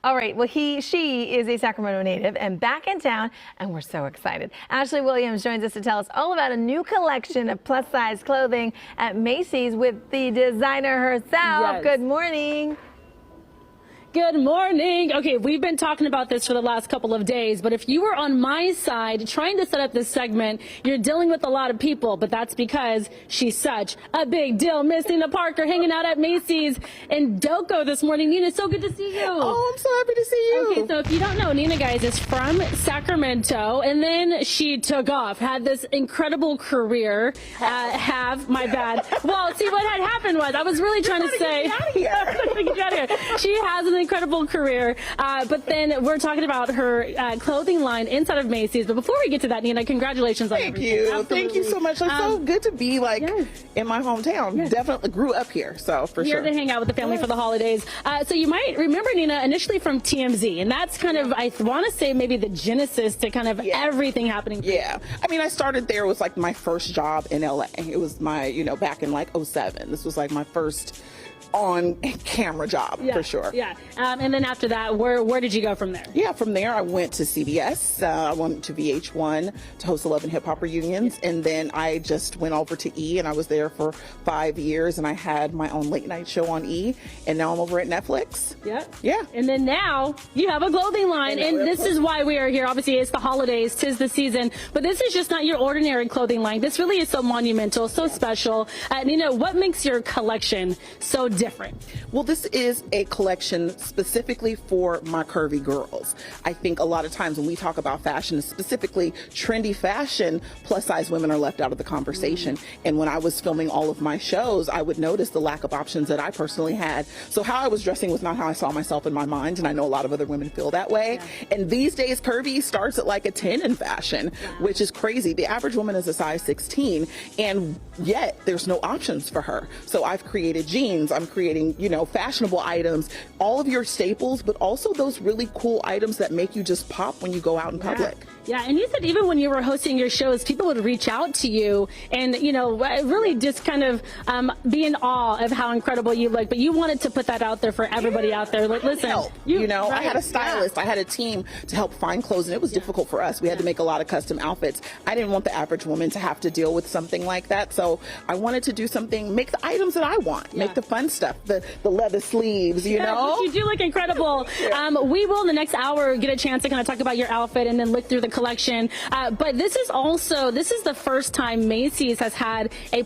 All right, well, she is a Sacramento native and back in town, and we're so excited. Ashley Williams joins us to tell us all about a new collection of plus-size clothing at Macy's with the designer herself. Yes. Good morning. Good morning. Okay, we've been talking about this for the last couple of days, but if you were on my side trying to set up this segment, you're dealing with a lot of people, but that's because she's such a big deal. Miss Nina Parker hanging out at Macy's in Delco this morning. Nina, so good to see you. Oh, I'm so happy to see you. Okay, so if you don't know, Nina, guys, is from Sacramento, and then she took off, had this incredible career, my bad. Well, see, what had happened was, I was really trying to say, Get you out of here. she has an incredible career, but then we're talking about her clothing line inside of Macy's. But before we get to that, Nina, congratulations on everything. Absolutely. Thank you so much. It's so good to be in my hometown. Yes. Definitely grew up here, so for Here sure. to hang out with the family for the holidays. So you might remember Nina initially from TMZ, and that's kind of, I want to say, maybe the genesis to kind of everything happening. Yeah, I mean, I started there. It was like my first job in LA. It was my, back in like '07. This was like my first on camera job for sure. Yeah. And then after that, where did you go from there? Yeah, from there I went to CBS. I went to VH1 to host 11 hip hop reunions, and then I just went over to E, and I was there for 5 years, and I had my own late night show on E, and now I'm over at Netflix. Yeah. And then now you have a clothing line, and this is why we are here. Obviously, it's the holidays, 'tis the season, but this is just not your ordinary clothing line. This really is so monumental, so special. Nina, what makes your collection so different? Well, this is a collection specifically for my curvy girls. I think a lot of times when we talk about fashion, specifically trendy fashion, plus size women are left out of the conversation. And when I was filming all of my shows, I would notice the lack of options that I personally had. So how I was dressing was not how I saw myself in my mind, and I know a lot of other women feel that way. And these days, curvy starts at like a 10 in fashion, which is crazy. The average woman is a size 16, and yet there's no options for her. So I've created jeans, I'm creating, fashionable items, all of your staples, but also those really cool items that make you just pop when you go out in public. Yeah, and you said even when you were hosting your shows, people would reach out to you and, really just kind of be in awe of how incredible you look. But you wanted to put that out there for everybody out there. Like, listen, I had a stylist, I had a team to help find clothes, and it was difficult for us. We had to make a lot of custom outfits. I didn't want the average woman to have to deal with something like that. So I wanted to do something, make the items that I want, make the fun stuff, the leather sleeves, you know? You do look incredible. We will in the next hour get a chance to kind of talk about your outfit and then look through the collection. But this is the first time Macy's has had a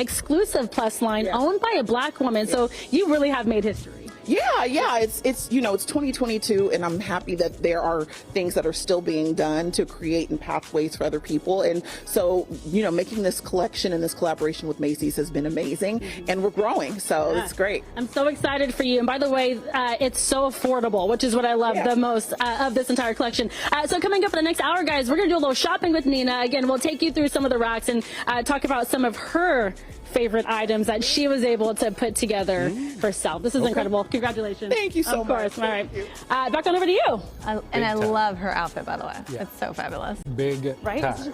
exclusive plus line owned by a Black woman. So you really have made history. Yeah, it's 2022, and I'm happy that there are things that are still being done to create pathways for other people. And so, making this collection and this collaboration with Macy's has been amazing, and we're growing, so it's great. I'm so excited for you. And by the way, it's so affordable, which is what I love the most of this entire collection. So coming up in the next hour, guys, we're going to do a little shopping with Nina. Again, we'll take you through some of the racks and talk about some of her favorite items that she was able to put together herself. This is incredible. Congratulations. Thank you so much. Of course. All right. Back on over to you. And I love her outfit, by the way. It's so fabulous. Big right? time.